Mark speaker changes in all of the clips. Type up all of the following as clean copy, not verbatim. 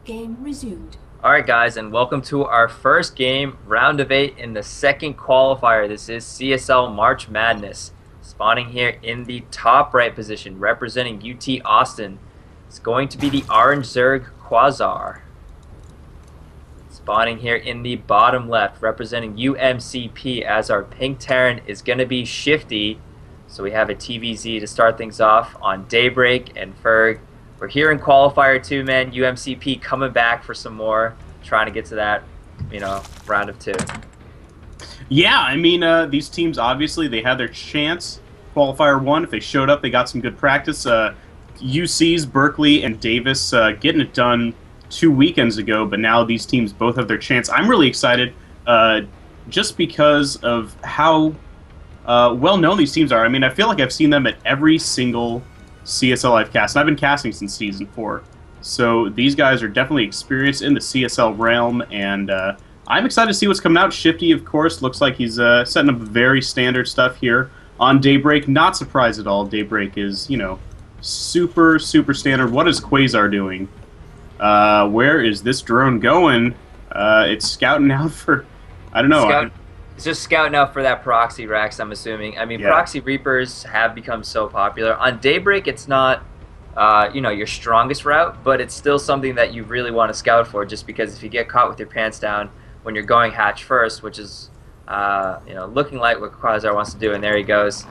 Speaker 1: Game resumed.
Speaker 2: Alright guys, and welcome to our first game, round of 8 in the second qualifier. This is CSL March Madness. Spawning here in the top right position, representing UT Austin. It's going to be the Orange Zerg Quasar. Spawning here in the bottom left, representing UMCP as our pink Terran is going to be Shifty. So we have a TVZ to start things off on Daybreak and Ferg. We're here in qualifier 2, man. UMCP coming back for some more, trying to get to that, round of 2.
Speaker 3: Yeah, I mean, these teams, obviously, they had their chance. Qualifier 1, if they showed up, they got some good practice. UC's, Berkeley, and Davis getting it done 2 weekends ago, but now these teams both have their chance. I'm really excited just because of how well-known these teams are. I mean, I feel like I've seen them at every single CSL I've cast, and I've been casting since Season 4. So these guys are definitely experienced in the CSL realm, and I'm excited to see what's coming out. Shifty, of course, looks like he's setting up very standard stuff here on Daybreak. Not surprised at all. Daybreak is, super, super standard. What is Quasar doing? Where is this drone going? It's scouting out for, I don't know.
Speaker 2: It's just scouting out for that proxy Rax, I'm assuming. I mean, yeah. Proxy Reapers have become so popular. On Daybreak, it's not, your strongest route, but it's still something that you really want to scout for, just because if you get caught with your pants down when you're going hatch first, which is, looking like what Quasar wants to do, and there he goes.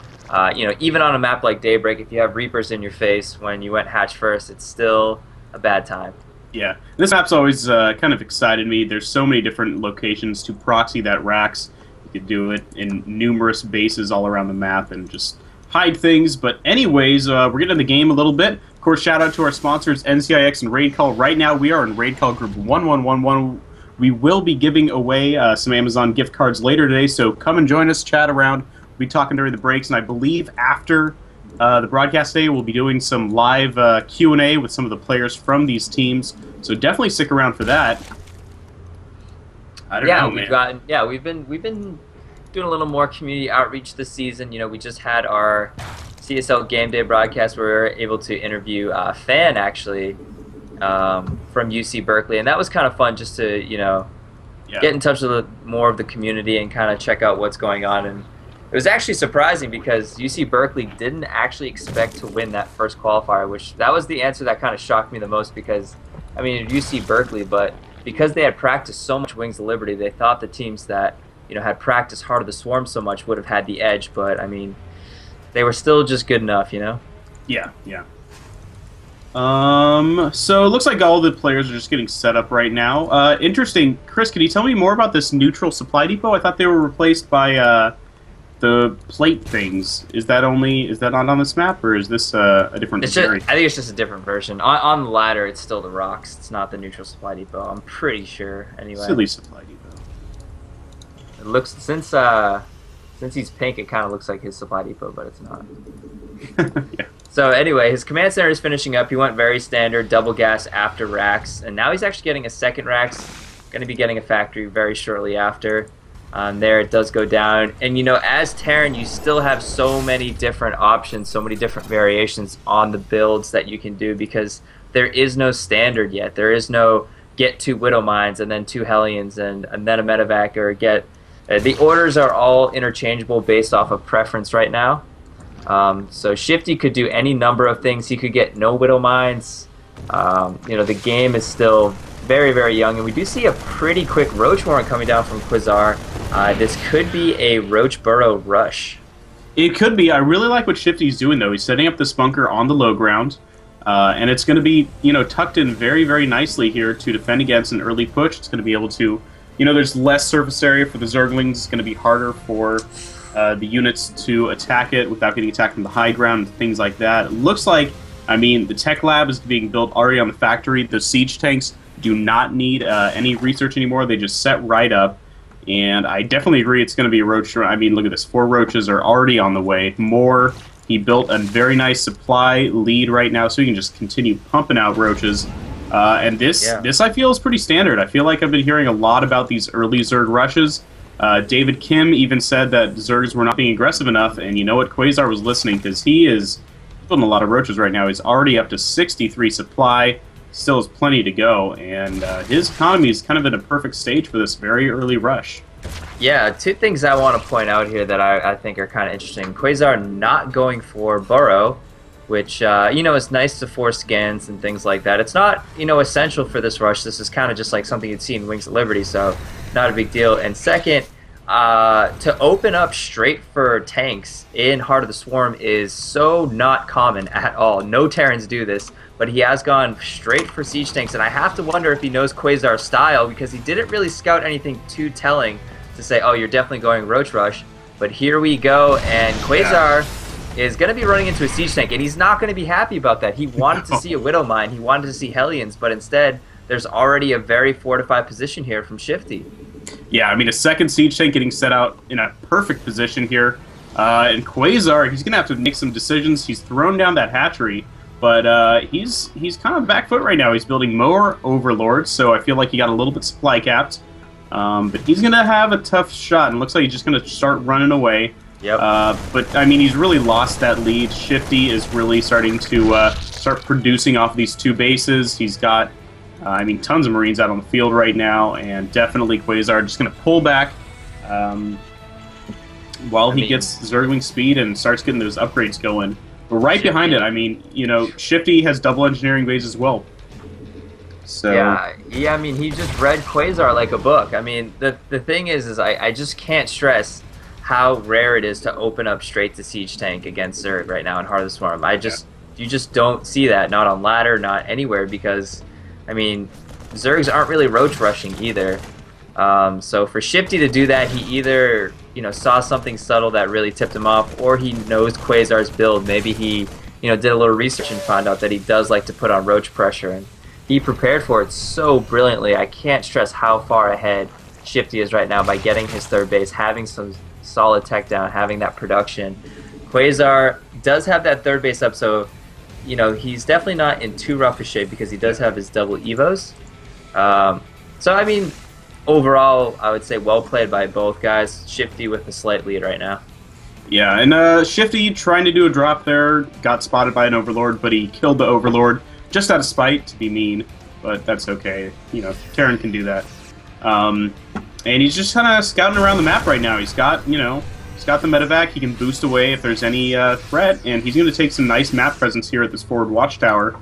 Speaker 2: Even on a map like Daybreak, if you have Reapers in your face when you went hatch first, it's still a bad time.
Speaker 3: Yeah, this map's always kind of excited me. There's so many different locations to proxy that Rax. You could do it in numerous bases all around the map and just hide things. But anyways, we're getting in the game a little bit. Of course, shout out to our sponsors, NCIX and Raid Call. Right now, we are in Raid Call Group 1111. We will be giving away some Amazon gift cards later today, so come and join us, chat around. We'll be talking during the breaks, and I believe after the broadcast today, we'll be doing some live Q&A with some of the players from these teams. So definitely stick around for that. I don't know, man.
Speaker 2: We've been doing a little more community outreach this season. We just had our CSL Game Day broadcast where we were able to interview Fan, actually, from UC Berkeley, and that was kind of fun just to, get in touch with more of the community and kind of check out what's going on. And it was actually surprising because UC Berkeley didn't actually expect to win that first qualifier, which that was the answer that kind of shocked me the most because, I mean, UC Berkeley, but because they had practiced so much Wings of Liberty, they thought the teams that, had practiced Heart of the Swarm so much would have had the edge, but, I mean, they were still just good enough,
Speaker 3: Yeah, yeah. So it looks like all the players are just getting set up right now. Interesting. Chris, can you tell me more about this neutral supply depot? I thought they were replaced by, the plate things. Is that not on this map, or is this a different
Speaker 2: variant? I think it's just a different version. On the ladder, it's still the rocks. It's not the neutral supply depot. I'm pretty sure. Anyway.
Speaker 3: Silly supply depot.
Speaker 2: It looks since he's pink, it kind of looks like his supply depot, but it's not.
Speaker 3: Yeah.
Speaker 2: So anyway, his command center is finishing up. He went very standard, double gas after Rax, and now he's actually getting a second Rax. Going to be getting a factory very shortly after. There it does go down, and as Terran, you still have so many different options, so many different variations on the builds that you can do because there is no standard yet. There is no get 2 Widow Mines and then 2 Hellions and then a Medevac or get. The orders are all interchangeable based off of preference right now. So Shifty could do any number of things. He could get no Widow Mines. The game is still very, very young, and we do see a pretty quick Roach Warrant coming down from Quasar. This could be a Roach Burrow rush.
Speaker 3: It could be. I really like what Shifty's doing, though. He's setting up this bunker on the low ground, and it's going to be, tucked in very, very nicely here to defend against an early push. It's going to be able to, there's less surface area for the Zerglings. It's going to be harder for the units to attack it without getting attacked from the high ground and things like that. It looks like, the tech lab is being built already on the factory. The siege tanks do not need any research anymore. They just set right up. And I definitely agree it's going to be a roach. I mean, look at this. 4 roaches are already on the way. More. He built a very nice supply lead right now, so he can just continue pumping out roaches. And this I feel is pretty standard. I feel like I've been hearing a lot about these early Zerg rushes. David Kim even said that Zergs were not being aggressive enough, and you know what? Quasar was listening because he is building a lot of roaches right now. He's already up to 63 supply. still has plenty to go, and his economy is kind of in a perfect stage for this very early rush.
Speaker 2: Yeah, two things I want to point out here that I think are kind of interesting. Quasar not going for Burrow, which, is nice to force scans and things like that. It's not, essential for this rush. This is kind of just like something you'd see in Wings of Liberty, so not a big deal. And second, to open up straight for tanks in Heart of the Swarm is so not common at all. No Terrans do this, but he has gone straight for siege tanks, and I have to wonder if he knows Quasar's style, because he didn't really scout anything too telling to say, oh, you're definitely going Roach Rush. But here we go, and Quasar is going to be running into a siege tank, and he's not going to be happy about that. He wanted to see a Widow Mine, he wanted to see Hellions, but instead there's already a very fortified position here from Shifty.
Speaker 3: Yeah, I mean, a second siege tank getting set out in a perfect position here. And Quasar, he's going to have to make some decisions. He's thrown down that hatchery, but he's kind of back foot right now. He's building more Overlords, so I feel like he got a little bit supply capped. But he's going to have a tough shot, and looks like he's just going to start running away.
Speaker 2: Yep.
Speaker 3: But, I mean, he's really lost that lead. Shifty is really starting to start producing off of these two bases. He's got, tons of Marines out on the field right now, and definitely Quasar just going to pull back while he gets Zergling speed and starts getting those upgrades going. But right behind it, Shifty has double engineering bays as well. So
Speaker 2: yeah, he just read Quasar like a book. I mean, the thing is I just can't stress how rare it is to open up straight to siege tank against Zerg right now in Heart of the Swarm. You just don't see that, not on ladder, not anywhere, because Zergs aren't really roach rushing either. So for Shifty to do that, he either saw something subtle that really tipped him off, or he knows Quasar's build. Maybe he did a little research and found out that he does like to put on roach pressure, and he prepared for it so brilliantly. I can't stress how far ahead Shifty is right now by getting his third base, having some solid tech down, having that production. Quasar does have that third base up, so he's definitely not in too rough a shape because he does have his double evos. So overall, I would say well played by both guys. Shifty with a slight lead right now.
Speaker 3: Yeah, and Shifty trying to do a drop there, got spotted by an Overlord, but he killed the Overlord just out of spite, to be mean, but that's okay. Terran can do that. And he's just kind of scouting around the map right now. He's got the medevac. He can boost away if there's any threat, and he's going to take some nice map presence here at this forward watchtower.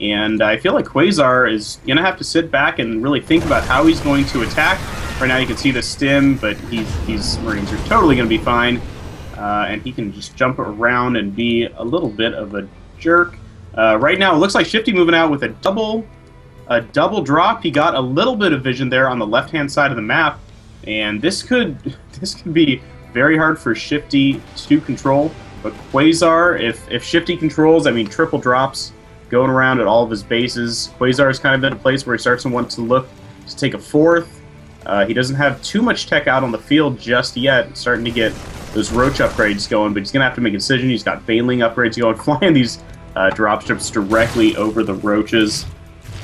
Speaker 3: And I feel like Quasar is going to have to sit back and really think about how he's going to attack. Right now you can see the stim, but these Marines are totally going to be fine. And he can just jump around and be a little bit of a jerk. Right now it looks like Shifty moving out with a double drop. He got a little bit of vision there on the left-hand side of the map, and this could be very hard for Shifty to control. But Quasar, if Shifty controls, triple drops going around at all of his bases. Quasar is kind of in a place where he starts to want to look to take a fourth. He doesn't have too much tech out on the field just yet, starting to get those roach upgrades going, but he's going to have to make a decision. He's got Baneling upgrades going, flying these dropships directly over the roaches.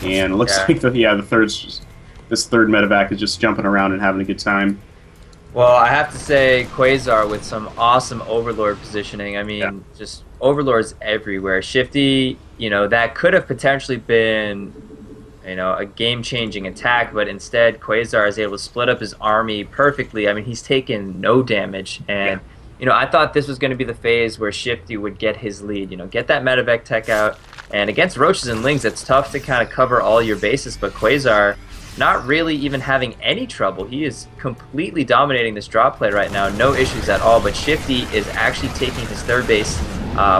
Speaker 3: And it looks like this third medevac is just jumping around and having a good time.
Speaker 2: Well, I have to say, Quasar with some awesome Overlord positioning. Just Overlords everywhere. Shifty, that could have potentially been, a game-changing attack, but instead Quasar is able to split up his army perfectly. He's taken no damage, and I thought this was going to be the phase where Shifty would get his lead. Get that medevac tech out. And against Roaches and Lings, it's tough to kind of cover all your bases, but Quasar not really even having any trouble. He is completely dominating this drop play right now, no issues at all, but Shifty is actually taking his third base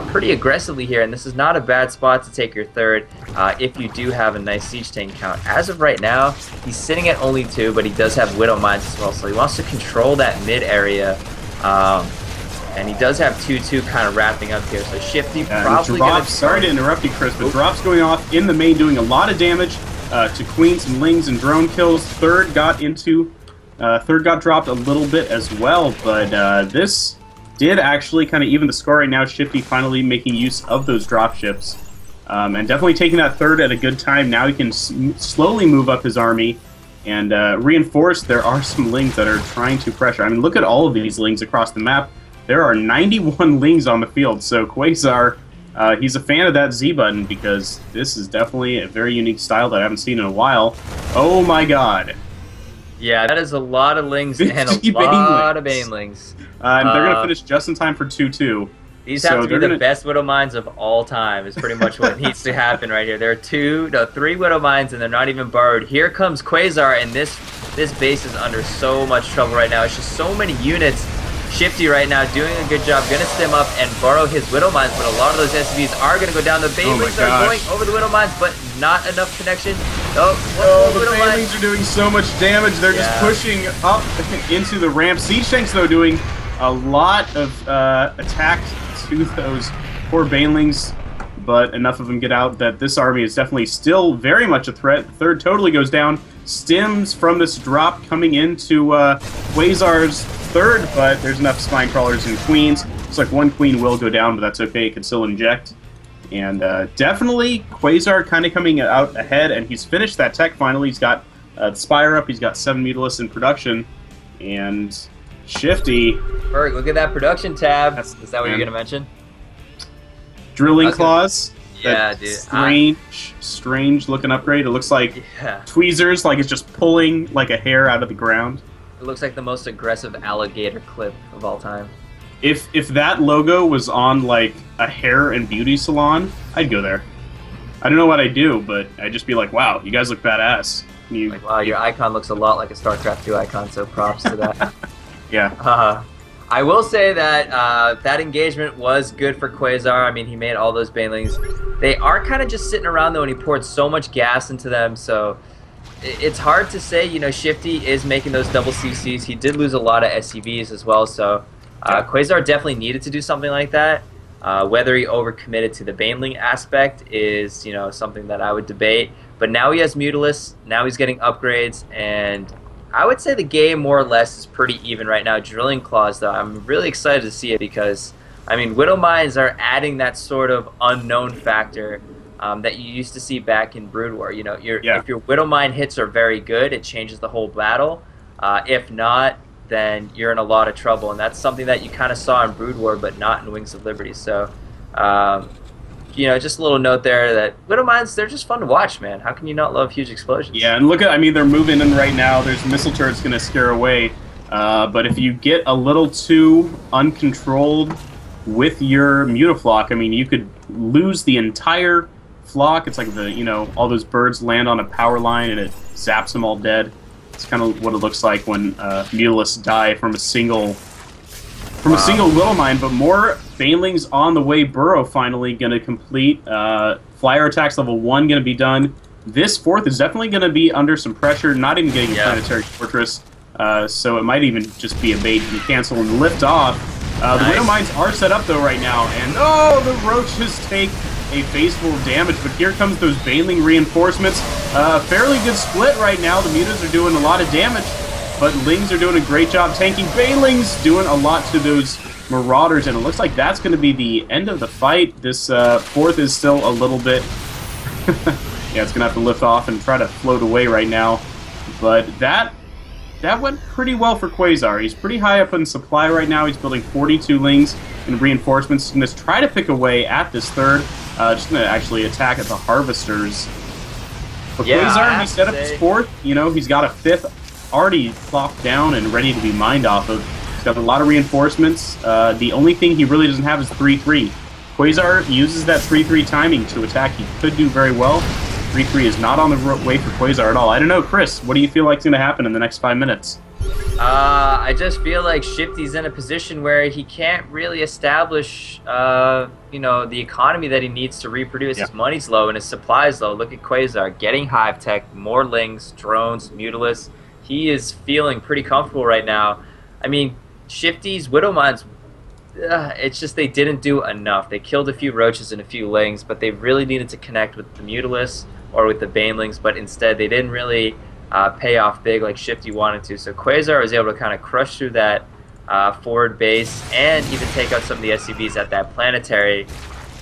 Speaker 2: pretty aggressively here, and this is not a bad spot to take your third if you do have a nice siege tank count. As of right now, he's sitting at only 2, but he does have Widow Mines as well, so he wants to control that mid area. And he does have 2-2 kind of wrapping up here, so Shifty probably going to...
Speaker 3: Sorry to interrupt you, Chris, but drops going off in the main, doing a lot of damage to Queens and Lings and drone kills. Third got dropped a little bit as well, but this did actually kind of even the score right now. Shifty finally making use of those dropships, and definitely taking that third at a good time. Now he can slowly move up his army and reinforce. There are some Lings that are trying to pressure. Look at all of these Lings across the map. There are 91 Lings on the field, so Quasar He's a fan of that Z button because this is definitely a very unique style that I haven't seen in a while. Oh my god.
Speaker 2: Yeah, that is a lot of lings and a lot of banelings.
Speaker 3: And they're going to finish just in time for 2-2.
Speaker 2: These have to be the best Widow Mines of all time, is pretty much what needs to happen right here. There are 3 Widow Mines, and they're not even burrowed. Here comes Quasar, and this base is under so much trouble right now. It's just so many units. Shifty right now doing a good job, going to stem up and burrow his Widow Mines, but a lot of those SCVs are going to go down. The Banelings are going over the Widow Mines, but not enough connection. Oh,
Speaker 3: the Banelings are doing so much damage. They're just pushing up into the ramp. Siege Tanks, though, doing a lot of attack to those poor Banelings, but enough of them get out that this army is definitely still very much a threat. The third totally goes down. Stems from this drop coming into Quasar's third, but there's enough Spine Crawlers and Queens. Looks like one Queen will go down, but that's okay. It can still inject. And definitely Quasar kind of coming out ahead, and he's finished that tech finally. He's got the Spire up. He's got 7 Mutalisks in production. And Shifty.
Speaker 2: Berg, look at that production tab. Is that what you're going to mention?
Speaker 3: Drilling Claws.
Speaker 2: Yeah, dude.
Speaker 3: Strange looking upgrade. It looks like tweezers, like it's just pulling like a hair out of the ground.
Speaker 2: It looks like the most aggressive alligator clip of all time.
Speaker 3: If that logo was on like a hair and beauty salon, I'd go there. I don't know what I'd do, but I'd just be like, wow, you guys look badass.
Speaker 2: Wow, your icon looks a lot like a StarCraft 2 icon, so props to that.
Speaker 3: Yeah.
Speaker 2: I will say that that engagement was good for Quasar. I mean, he made all those Banelings. They are kind of just sitting around, though, and he poured so much gas into them, so it's hard to say. You know, Shifty is making those double CCs. He did lose a lot of SCVs as well, so Quasar definitely needed to do something like that. Whether he overcommitted to the Baneling aspect is, you know, something that I would debate. But now he has Mutalisks, now he's getting upgrades, and I would say the game more or less is pretty even right now. Drilling Claws, though, I'm really excited to see it because, I mean, Widow Mines are adding that sort of unknown factor that you used to see back in Brood War. You know, if your Widow Mine hits are very good, it changes the whole battle. If not, then you're in a lot of trouble, and that's something that you kind of saw in Brood War, but not in Wings of Liberty. So, you know, just a little note there that Widow Mines, they're just fun to watch, man. How can you not love huge explosions?
Speaker 3: Yeah, and look at, I mean, they're moving in right now. There's missile turrets going to scare away. But if you get a little too uncontrolled with your Mutaflock, I mean, you could lose the entire flock. It's like all those birds land on a power line and it zaps them all dead. It's kind of what it looks like when Mutalisks die from a single Widow Mine, but more Banelings on the way. Burrow finally going to complete. Flyer attacks level 1 going to be done. This fourth is definitely going to be under some pressure, not even getting a planetary fortress, so it might even just be a bait and cancel and lift off. The Widow Mines are set up though right now, and the Roaches take a face full of damage, but here comes those Baneling reinforcements. Fairly good split right now. The Mutas are doing a lot of damage, but Lings are doing a great job tanking. Banelings doing a lot to those Marauders, and it looks like that's going to be the end of the fight. This fourth is still a little bit... yeah, it's going to have to lift off and try to float away right now. But that went pretty well for Quasar. He's pretty high up in supply right now. He's building 42 Lings and reinforcements. He's going to try to pick away at this third. Just going to actually attack at the Harvesters. But Quasar, he set up his fourth. You know, he's got a fifth already plopped down and ready to be mined off of. He's got a lot of reinforcements. The only thing he really doesn't have is 3-3. Quasar uses that 3-3 timing to attack. He could do very well. 3-3 is not on the way for Quasar at all. I don't know, Chris, what do you feel like is going to happen in the next 5 minutes?
Speaker 2: I just feel like Shifty's in a position where he can't really establish, the economy that he needs to reproduce. His money's low and his supply's low. Look at Quasar, getting Hive Tech, more Lings, drones, Mutalisks. He is feeling pretty comfortable right now. I mean, Shifty's Widow Mines, it's just they didn't do enough. They killed a few Roaches and a few Lings, but they really needed to connect with the Mutalisks or with the Banelings, but instead they didn't really pay off big like Shifty wanted to. So Quasar was able to kind of crush through that forward base and even take out some of the SCVs at that planetary.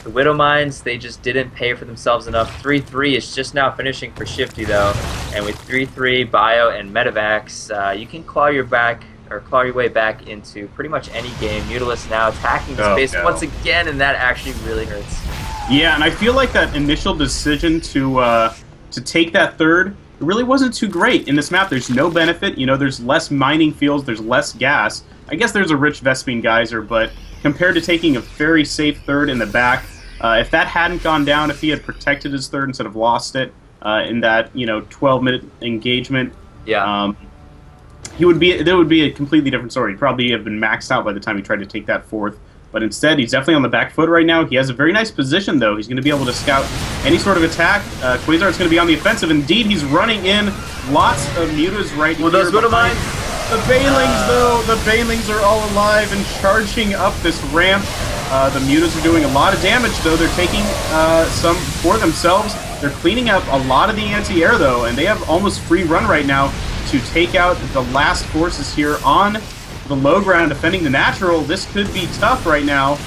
Speaker 2: The Widow Mines, they just didn't pay for themselves enough. 3-3 is just now finishing for Shifty though, and with 3-3, Bio, and Medivacs, you can claw your way back into pretty much any game. Mutalisks now attacking the space once again, and that actually really hurts.
Speaker 3: Yeah, and I feel like that initial decision to take that third, it really wasn't too great. In this map, there's no benefit. You know, there's less mining fields, there's less gas. I guess there's a rich Vespine geyser, but compared to taking a very safe third in the back, if that hadn't gone down, if he had protected his third instead of lost it in that 12-minute engagement,
Speaker 2: Yeah.
Speaker 3: there would be a completely different story. He'd probably have been maxed out by the time he tried to take that fourth. But instead, he's definitely on the back foot right now. He has a very nice position, though. He's going to be able to scout any sort of attack. Quasar's going to be on the offensive. Indeed, he's running in lots of mutas right here.
Speaker 2: Those would have mine.
Speaker 3: The Banelings, though, the Banelings are all alive and charging up this ramp. The mutas are doing a lot of damage, though. They're taking some for themselves. They're cleaning up a lot of the anti-air, though, and they have almost free run right now to take out the last forces here on the low ground defending the natural. This could be tough right now,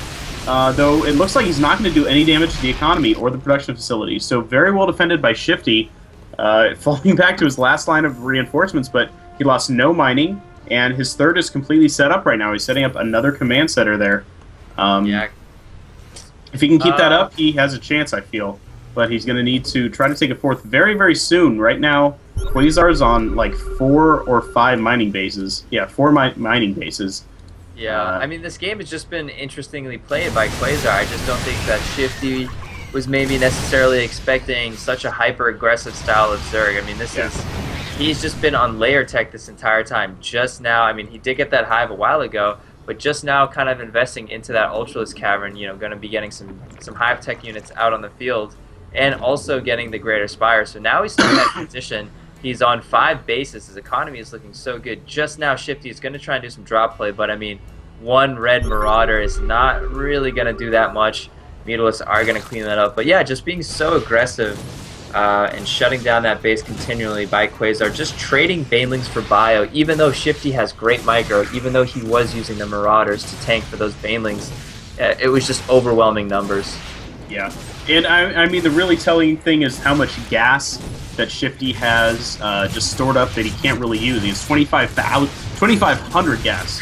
Speaker 3: though it looks like he's not going to do any damage to the economy or the production facility. So very well defended by Shifty, falling back to his last line of reinforcements, but he lost no mining, and his third is completely set up right now. He's setting up another command center there.
Speaker 2: Yeah.
Speaker 3: If he can keep that up, he has a chance, I feel. But he's going to need to try to take a fourth very, very soon. Right now, Quasar's on like 4 or 5 mining bases. Yeah, 4 mining bases.
Speaker 2: Yeah, I mean, this game has just been interestingly played by Quasar. I just don't think that Shifty was maybe necessarily expecting such a hyper-aggressive style of Zerg. I mean, he's just been on layer tech this entire time. Just now, I mean, he did get that hive a while ago, but just now kind of investing into that Ultralisk Cavern, going to be getting some hive tech units out on the field, and also getting the Greater Spire. So now he's still in that position. He's on 5 bases. His economy is looking so good. Just now, Shifty is going to try and do some drop play, but I mean, 1 red Marauder is not really going to do that much. Mutalisks are going to clean that up. But yeah, just being so aggressive and shutting down that base continually by Quasar, just trading Banelings for bio, even though Shifty has great micro, even though he was using the Marauders to tank for those Banelings, it was just overwhelming numbers.
Speaker 3: Yeah, and I mean, the really telling thing is how much gas that Shifty has just stored up that he can't really use. He has 2,500 gas,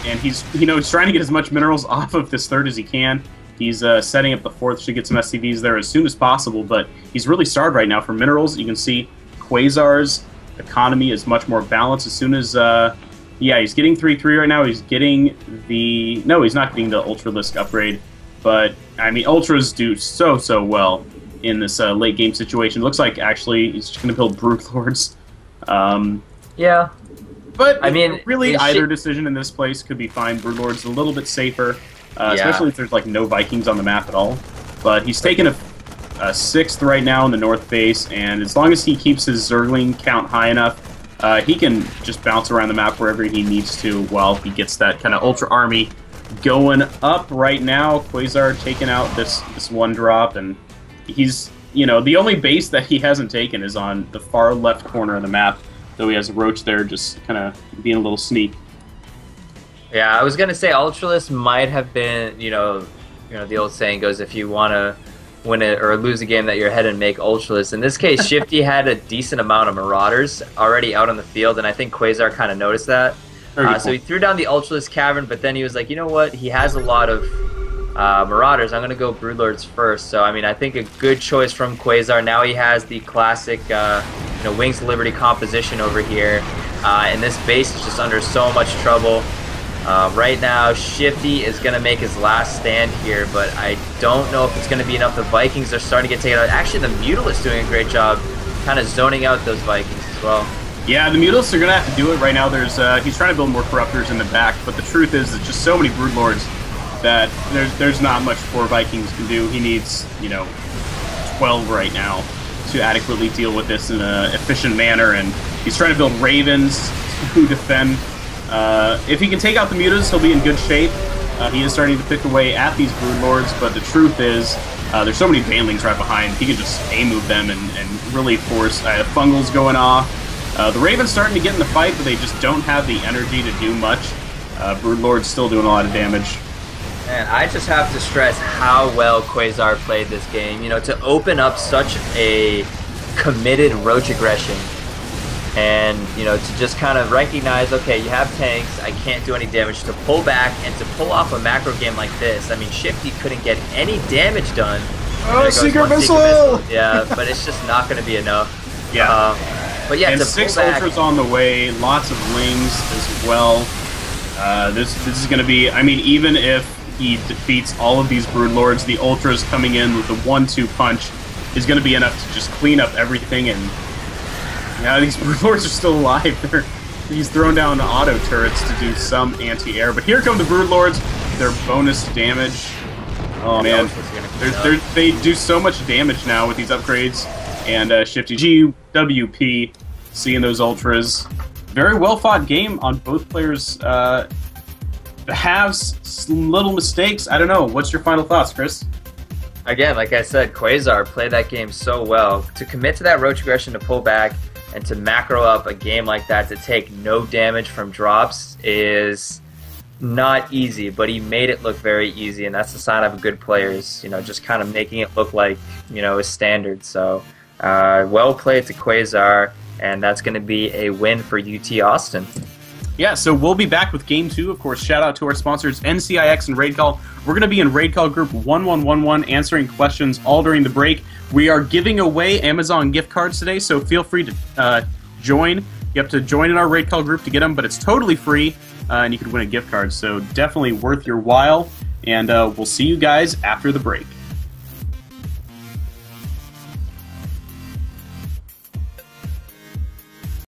Speaker 3: and he's trying to get as much minerals off of this third as he can. He's setting up the fourth to get some SCVs there as soon as possible, but he's really starved right now for minerals. You can see Quasar's economy is much more balanced as soon as yeah, he's getting 3-3 right now. He's getting the he's not getting the Ultralisk upgrade. But, I mean, Ultras do so well in this late game situation. Looks like, actually, he's just going to build Broodlords.
Speaker 2: Yeah.
Speaker 3: But, I mean, really, either decision in this place could be fine. Broodlord's a little bit safer, especially if there's, like, no Vikings on the map at all. But he's taken a 6th right now in the north base, and as long as he keeps his Zergling count high enough, he can just bounce around the map wherever he needs to while he gets that kind of Ultra Army going up right now. Quasar taking out this 1 drop, and he's, the only base that he hasn't taken is on the far left corner of the map, though he has a Roach there just kind of being a little sneak.
Speaker 2: Yeah, I was going to say Ultralisk might have been, the old saying goes, if you want to win it or lose a game that you're ahead and make Ultralisk. In this case, Shifty had a decent amount of Marauders already out on the field, and I think Quasar kind of noticed that. So he threw down the Ultralisk Cavern, but then he was like, you know what? He has a lot of Marauders. I'm going to go Broodlords first. So, I mean, I think a good choice from Quasar. Now he has the classic, Wings of Liberty composition over here. And this base is just under so much trouble. Right now, Shifty is going to make his last stand here, but I don't know if it's going to be enough. The Vikings are starting to get taken out. Actually, the Mutalist doing a great job kind of zoning out those Vikings as well.
Speaker 3: Yeah, the Mutalisks are going to have to do it right now. He's trying to build more Corruptors in the back, but the truth is there's just so many Broodlords that there's not much 4 Vikings can do. He needs, 12 right now to adequately deal with this in an efficient manner, and he's trying to build Ravens who defend. If he can take out the Mutas, he'll be in good shape. He is starting to pick away at these Broodlords, but the truth is there's so many Banelings right behind. He can just A-move them and really force Fungals going off. The Ravens starting to get in the fight, but they just don't have the energy to do much. Broodlord's still doing a lot of damage.
Speaker 2: And I just have to stress how well Quasar played this game. To open up such a committed Roach aggression And, you know, to just kind of recognize, okay, you have tanks, I can't do any damage, to pull back and to pull off a macro game like this. I mean, Shifty couldn't get any damage done.
Speaker 3: Oh, secret missile!
Speaker 2: Yeah, but it's just not going to be enough.
Speaker 3: Yeah.
Speaker 2: But yeah,
Speaker 3: and
Speaker 2: to
Speaker 3: 6
Speaker 2: pull back,
Speaker 3: Ultras on the way, lots of Lings as well. This is going to be, I mean, even if he defeats all of these Broodlords, the Ultras coming in with the 1-2 punch is going to be enough to just clean up everything. And yeah, these Broodlords are still alive. He's thrown down auto turrets to do some anti-air. But here come the Broodlords, their bonus damage. Oh man, they do so much damage now with these upgrades. And Shifty GWP seeing those Ultras. Very well fought game on both players' halves. Some little mistakes. I don't know. What's your final thoughts, Chris?
Speaker 2: Again, like I said, Quasar played that game so well. To commit to that roach aggression, to pull back, and to macro up a game like that to take no damage from drops is not easy, but he made it look very easy, and that's the sign of good players, you know, just kind of making it look like, you know, a standard. So, well played to Quasar, and that's going to be a win for UT Austin.
Speaker 3: Yeah, so we'll be back with Game 2. Of course, shout out to our sponsors, NCIX and Raid Call. We're going to be in Raid Call Group 1111, answering questions all during the break. We are giving away Amazon gift cards today, so feel free to join. You have to join in our Raid Call group to get them, but it's totally free, and you can win a gift card, so definitely worth your while. And we'll see you guys after the break.